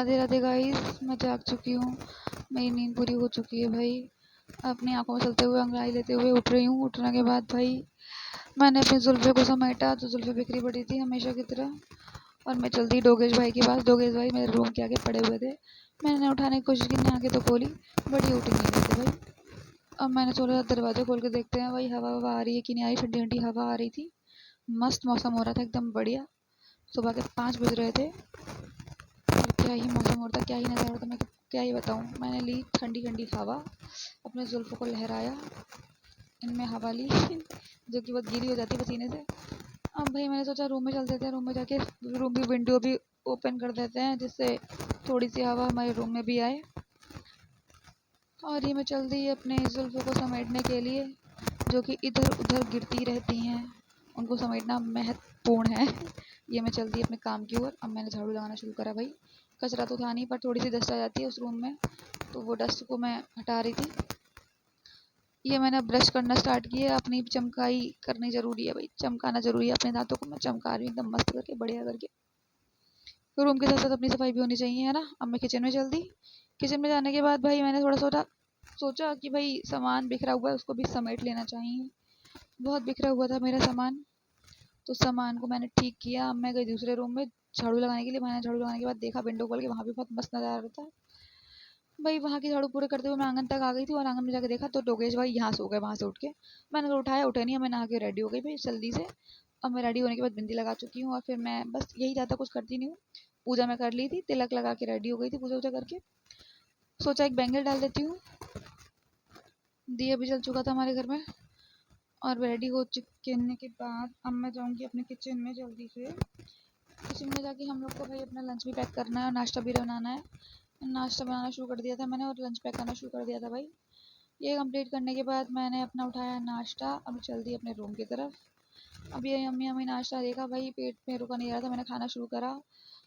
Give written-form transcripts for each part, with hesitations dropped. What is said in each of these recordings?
Radhe Radhe guys, मैं जाग चुकी हूँ। मेरी नींद पूरी हो चुकी है भाई। अपनी आंखों में चलते हुए अंगड़ाई लेते हुए उठ रही हूँ। उठने के बाद भाई मैंने अपनी जुल्फ़े को समेटा तो जुल्फ़े बिखरी पड़ी थी हमेशा की तरह। और मैं चलती डोगेश भाई के पास। डोगेश भाई मेरे रूम के आगे पड़े हुए थे। मैंने उठाने की कोशिश की, आंखें तो खोली, बड़ी उठी नहीं रहे थे भाई। अब मैंने सोचा दरवाज़ा खोल के देखते हैं भाई हवा ववा आ रही है कि नहीं आ रही। ठंडी ठंडी हवा आ रही थी, मस्त मौसम हो रहा था, एकदम बढ़िया। सुबह के 5 बज रहे थे और क्या ही मौसम हो रहा था, क्या ही नज़ारा था, मैं क्या ही बताऊँ। मैंने ली ठंडी ठंडी हवा, अपने जुल्फ़ों को लहराया, इनमें हवा ली जो कि बहुत गीली हो जाती है पसीने से। अब भाई मैंने सोचा रूम में चल देते हैं, रूम में जाके रूम की विंडो भी ओपन कर देते हैं जिससे थोड़ी सी हवा हमारे रूम में भी आए। और ये मैं चल दी अपने जुल्फ़ों को समेटने के लिए, जो कि इधर उधर गिरती रहती हैं, उनको समेटना महत्वपूर्ण है। ये मैं चल दी अपने काम की ओर। अब मैंने झाड़ू लगाना शुरू करा भाई। कचरा तो था नहीं, पर थोड़ी सी डस्ट आ जाती है उस रूम में, तो वो डस्ट को मैं हटा रही थी। ये मैंने ब्रश करना स्टार्ट किया। अपनी चमकाई करनी ज़रूरी है भाई, चमकाना ज़रूरी है। अपने दांतों को मैं चमका रही हूँ एकदम मस्त करके, बढ़िया करके। तो रूम के साथ साथ अपनी सफाई भी होनी चाहिए, है ना। अब मैं किचन में चल दी। किचन में जाने के बाद भाई मैंने थोड़ा सोचा कि भाई सामान बिखरा हुआ है, उसको भी समेट लेना चाहिए। बहुत बिखरा हुआ था मेरा सामान, तो सामान को मैंने ठीक किया। अब मैं गई दूसरे रूम में झाड़ू लगाने के लिए। मैंने झाड़ू लगाने के बाद देखा विंडो खोल के, वहाँ भी बहुत मस्त नज़ारा आ रहा था भाई। वहाँ की झाड़ू पूरे करते हुए मैं आंगन तक आ गई थी, और आंगन में जाके देखा तो डोगेश भाई यहाँ सो गए वहाँ से उठ के। मैंने तो उठाया, उठे नहीं। मैं नहा के रेडी हो गई भाई जल्दी से। अब मैं रेडी होने के बाद बिंदी लगा चुकी हूँ, और फिर मैं बस यही ज़्यादा कुछ करती नहीं हूँ। पूजा मैं कर ली थी, तिलक लगा के रेडी हो गई थी पूजा वूजा करके। सोचा एक बैंगल डाल देती हूँ। दिया भी जल चुका था हमारे घर में। और रेडी हो चुके के बाद अब मैं जाऊँगी अपने किचन में जल्दी से। किचन में जाके हम लोग को भाई अपना लंच भी पैक करना है और नाश्ता भी बनाना है। नाश्ता बनाना शुरू कर दिया था मैंने, और लंच पैक करना शुरू कर दिया था भाई। ये कंप्लीट करने के बाद मैंने अपना उठाया नाश्ता। अब चल दी अपने रूम की तरफ। अब ये यम्मी यम्मी नाश्ता देखा भाई, पेट में रुका नहीं रहा था, मैंने खाना शुरू करा,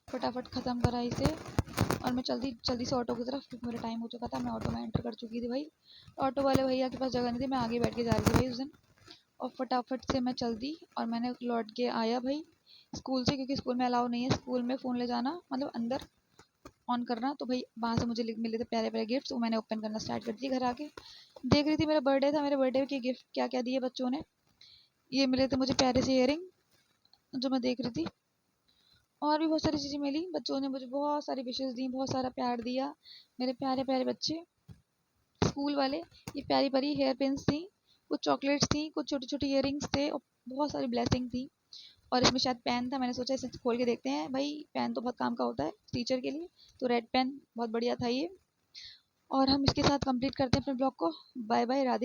फटाफट ख़त्म करा इसे। और मैं जल्दी से ऑटो की तरफ, क्योंकि मेरा टाइम हो चुका था। मैं ऑटो में एंटर कर चुकी थी भाई। ऑटो वाले भैया के पास जगह नहीं थी, मैं आगे बैठ के जा रही थी भाई उस दिन। और फटाफट से मैं चल दी, और मैंने लौट के आया भाई स्कूल से, क्योंकि स्कूल में अलाउ नहीं है स्कूल में फ़ोन ले जाना, मतलब अंदर ऑन करना। तो भाई वहाँ से मुझे मिले थे प्यारे प्यारे गिफ्ट्स, वो मैंने ओपन करना स्टार्ट कर दिए। घर आके देख रही थी, मेरा बर्थडे था, मेरे बर्थडे के गिफ्ट क्या क्या दिए बच्चों ने। ये मिले थे मुझे प्यारे से इयररिंग, जो मैं देख रही थी। और भी बहुत सारी चीज़ें मिली, बच्चों ने मुझे बहुत सारी विशेज़ दी, बहुत सारा प्यार दिया। मेरे प्यारे प्यारे बच्चे स्कूल वाले। ये प्यारी प्यारी हेयर पिन्स थी, कुछ चॉकलेट्स थी, कुछ छोटी छोटी इयररिंग्स थे, और बहुत सारी ब्लेसिंग थी। और इसमें शायद पेन था, मैंने सोचा इसे खोल के देखते हैं भाई। पेन तो बहुत काम का होता है टीचर के लिए, तो रेड पेन बहुत बढ़िया था ये। और हम इसके साथ कंप्लीट करते हैं अपने ब्लॉग को। Bye bye, Radhe.